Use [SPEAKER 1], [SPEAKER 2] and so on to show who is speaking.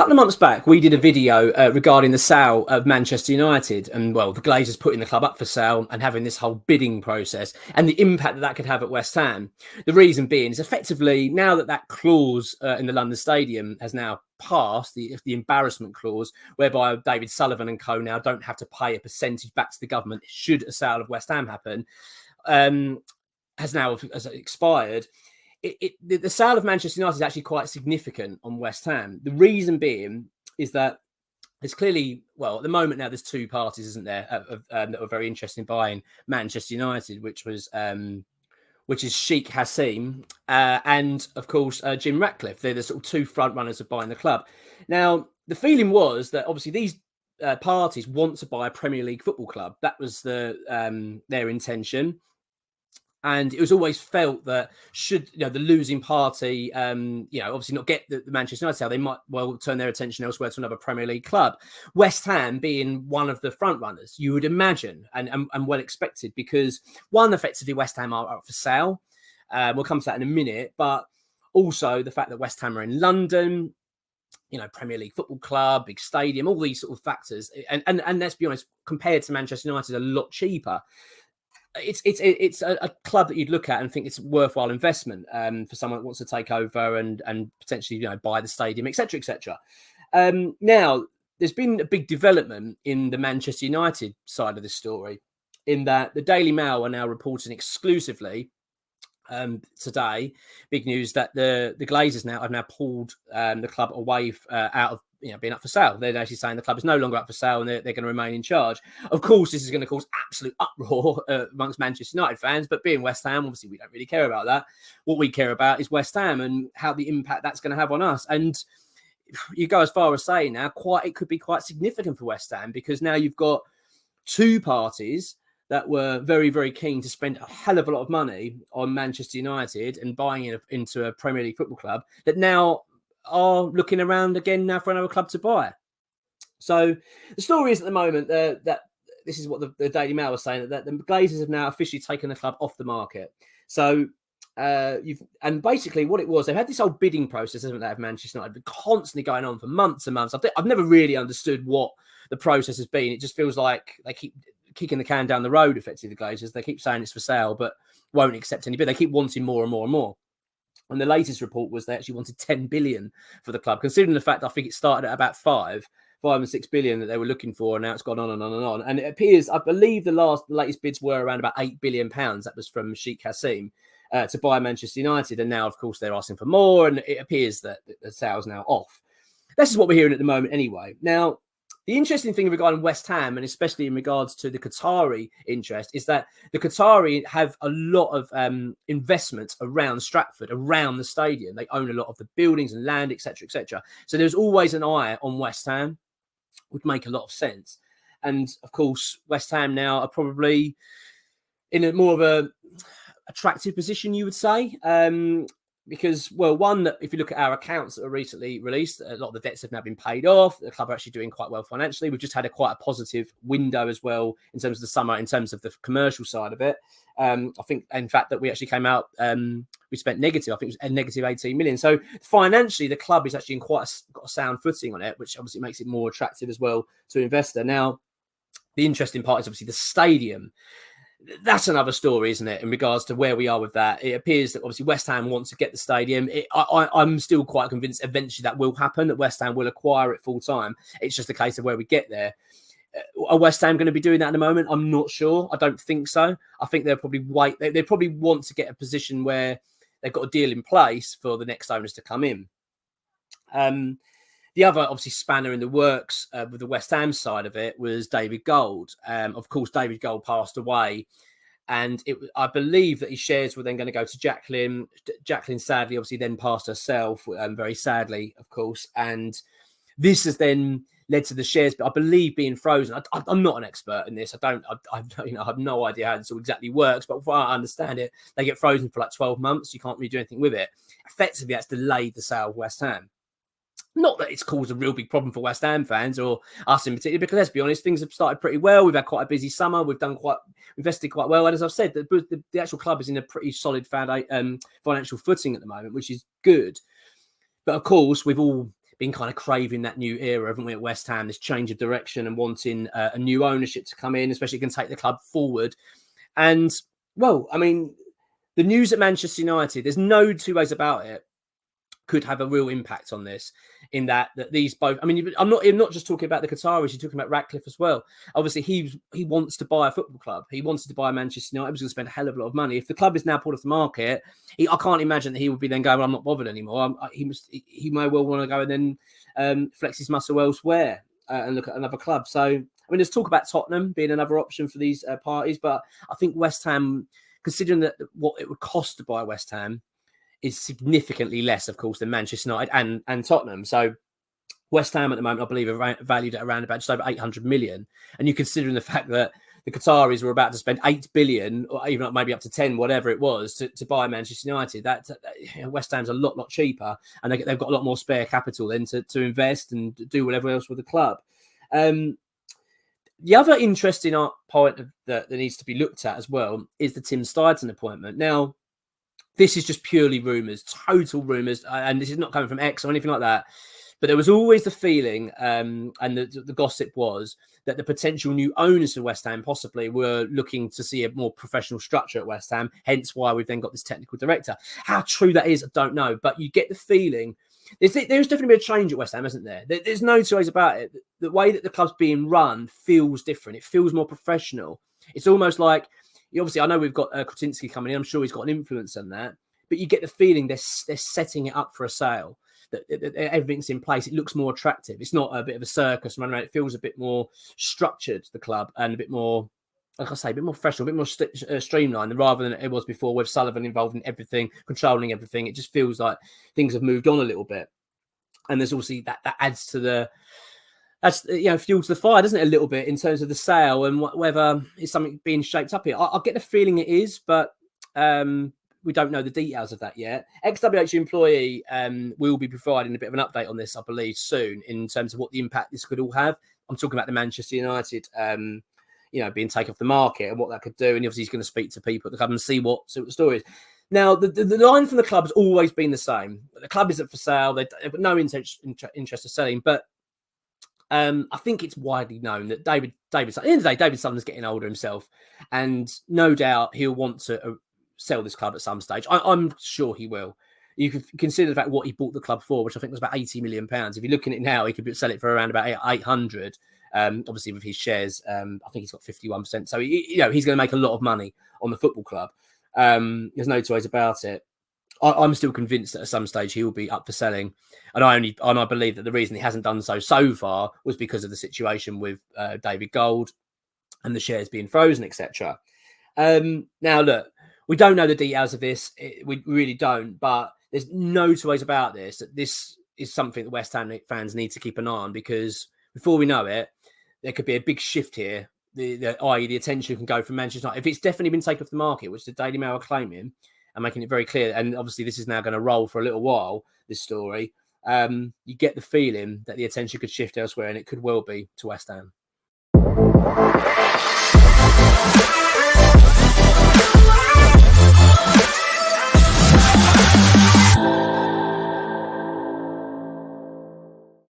[SPEAKER 1] couple of months back, we did a video regarding the sale of Manchester United and, well, the Glazers putting the club up for sale and having this whole bidding process and the impact that that could have at West Ham. The reason being is effectively now that that clause in the London Stadium has now passed, the embarrassment clause, whereby David Sullivan and co now don't have to pay a percentage back to the government should a sale of West Ham happen, has now expired. The sale of Manchester United is actually quite significant on West Ham. The reason being is that there's clearly, well, at the moment now there's two parties, isn't there, that are very interested in buying Manchester United, which is Sheikh Hassim and, of course, Jim Ratcliffe. They're the sort of two front runners of buying the club. Now, the feeling was that obviously these parties want to buy a Premier League football club. That was their intention. And it was always felt that should the losing party, obviously not get the Manchester United sale, they might well turn their attention elsewhere to another Premier League club. West Ham being one of the front runners, you would imagine, and well expected, because one, effectively West Ham are up for sale. We'll come to that in a minute, but also the fact that West Ham are in London, Premier League football club, big stadium, all these sort of factors, and let's be honest, compared to Manchester United, a lot cheaper. It's a club that you'd look at and think it's a worthwhile investment for someone that wants to take over and potentially buy the stadium, etc., etc. Now, there's been a big development in the Manchester United side of this story, in that the Daily Mail are now reporting exclusively today, big news, that the Glazers have now pulled the club away out of being up for sale. They're actually saying the club is no longer up for sale and they're going to remain in charge. Of course, this is going to cause absolute uproar amongst Manchester United fans, but being West Ham, obviously we don't really care about that. What we care about is West Ham and how the impact that's going to have on us. And you go as far as saying now, it could be quite significant for West Ham, because now you've got two parties that were very, very keen to spend a hell of a lot of money on Manchester United and buying it into a Premier League football club that now are looking around again now for another club to buy. So the story is at the moment that this is what the Daily Mail was saying, that the Glazers have now officially taken the club off the market. So and basically what it was, they've had this whole bidding process, haven't they, of Manchester United, been constantly going on for months and months. I've never really understood what the process has been. It just feels like they keep kicking the can down the road, effectively, the Glazers. They keep saying it's for sale, but won't accept any bid. They keep wanting more and more and more. And the latest report was they actually wanted 10 billion for the club, considering the fact I think it started at about 5 and 6 billion that they were looking for, and now it's gone on and on and on. And it appears, I believe the latest bids were around about 8 billion pounds. That was from Sheikh Hassim to buy Manchester United. And now, of course, they're asking for more, and it appears that the sale's now off. This is what we're hearing at the moment anyway. Now, the interesting thing regarding West Ham, and especially in regards to the Qatari interest, is that the Qatari have a lot of investments around Stratford, around the stadium. They own a lot of the buildings and land, etc., etc. So there's always an eye on West Ham. Would make a lot of sense. And, of course, West Ham now are probably in a more of a attractive position, you would say. Because, well, one, if you look at our accounts that were recently released, a lot of the debts have now been paid off. The club are actually doing quite well financially. We've just had quite a positive window as well in terms of the summer, in terms of the commercial side of it. I think, in fact, that we actually came out, we spent negative. I think it was a negative 18 million. So financially, the club is actually got a sound footing on it, which obviously makes it more attractive as well to an investor. Now, the interesting part is obviously the stadium. That's another story, isn't it, in regards to where we are with that? It appears that obviously West Ham wants to get the stadium. I'm still quite convinced eventually that will happen, that West Ham will acquire it full time. It's just a case of where we get there. Are West Ham going to be doing that at the moment? I'm not sure. I don't think so. I think they'll probably wait. They probably want to get a position where they've got a deal in place for the next owners to come in. The other, obviously, spanner in the works with the West Ham side of it was David Gold. Of course, David Gold passed away, and I believe that his shares were then going to go to Jacqueline. Jacqueline, sadly, obviously, then passed herself, very sadly, of course. And this has then led to the shares, I believe, being frozen. I'm not an expert in this. I have no idea how this all exactly works, but from what I understand it, they get frozen for like 12 months. You can't really do anything with it. Effectively, that's delayed the sale of West Ham. Not that it's caused a real big problem for West Ham fans or us in particular, because let's be honest, things have started pretty well. We've had quite a busy summer. We've invested quite well. And as I've said, the actual club is in a pretty solid financial footing at the moment, which is good. But of course, we've all been kind of craving that new era, haven't we, at West Ham, this change of direction and wanting a new ownership to come in, especially can take the club forward. And, well, I mean, the news at Manchester United, there's no two ways about it, could have a real impact on this, in that these both, I mean, I'm not just talking about the Qataris, you're talking about Ratcliffe as well. Obviously, he wants to buy a football club. He wanted to buy Manchester United. He was going to spend a hell of a lot of money. If the club is now pulled off the market, I can't imagine that he would be then going, well, I'm not bothered anymore. He may well want to go and then flex his muscle elsewhere and look at another club. So, I mean, there's talk about Tottenham being another option for these parties, but I think West Ham, considering that what it would cost to buy West Ham, is significantly less, of course, than Manchester United and Tottenham. So West Ham at the moment, I believe, are valued at around about just over 800 million. And you considering the fact that the Qataris were about to spend 8 billion, or even maybe up to 10, whatever it was, to buy Manchester United, that West Ham's a lot cheaper, and they've got a lot more spare capital then to invest and do whatever else with the club. The other interesting point that needs to be looked at as well is the Tim Steidten appointment. Now, this is just purely rumours, total rumours, and this is not coming from X or anything like that. But there was always the feeling, and the gossip was, that the potential new owners of West Ham possibly were looking to see a more professional structure at West Ham, hence why we've then got this technical director. How true that is, I don't know. But you get the feeling, there's definitely been a change at West Ham, isn't there? There's no two ways about it. The way that the club's being run feels different. It feels more professional. It's almost like, obviously, I know we've got Kretinsky coming in. I'm sure he's got an influence on that. But you get the feeling they're setting it up for a sale, that everything's in place. It looks more attractive. It's not a bit of a circus run around. It feels a bit more structured, the club, and a bit more, like I say, a bit more professional, a bit more streamlined rather than it was before, with Sullivan involved in everything, controlling everything. It just feels like things have moved on a little bit. And there's obviously that adds to the... That's, fuel to the fire, doesn't it, a little bit, in terms of the sale and whether it's something being shaped up here. I get the feeling it is, but we don't know the details of that yet. XWH employee will be providing a bit of an update on this, I believe, soon, in terms of what the impact this could all have. I'm talking about the Manchester United, being taken off the market and what that could do. And obviously he's going to speak to people at the club and see what the story is. Now, the line from the club has always been the same. The club isn't for sale. They've got no interest of selling, but I think it's widely known that at the end of the day, David Sutherland's getting older himself, and no doubt he'll want to sell this club at some stage. I'm sure he will. You can consider the fact what he bought the club for, which I think was about £80 million. If you're looking at it now, he could sell it for around about 800. Obviously, with his shares, I think he's got 51%. So he's going to make a lot of money on the football club. There's no two ways about it. I'm still convinced that at some stage he will be up for selling, and I believe that the reason he hasn't done so far was because of the situation with David Gold and the shares being frozen, etc. Now, look, we don't know the details of this. We really don't, but there's no two ways about this. That this is something that West Ham fans need to keep an eye on, because before we know it, there could be a big shift here. I.e., the attention can go from Manchester United. If it's definitely been taken off the market, which the Daily Mail are claiming, and making it very clear, and obviously this is now going to roll for a little while, this story, you get the feeling that the attention could shift elsewhere, and it could well be to West Ham.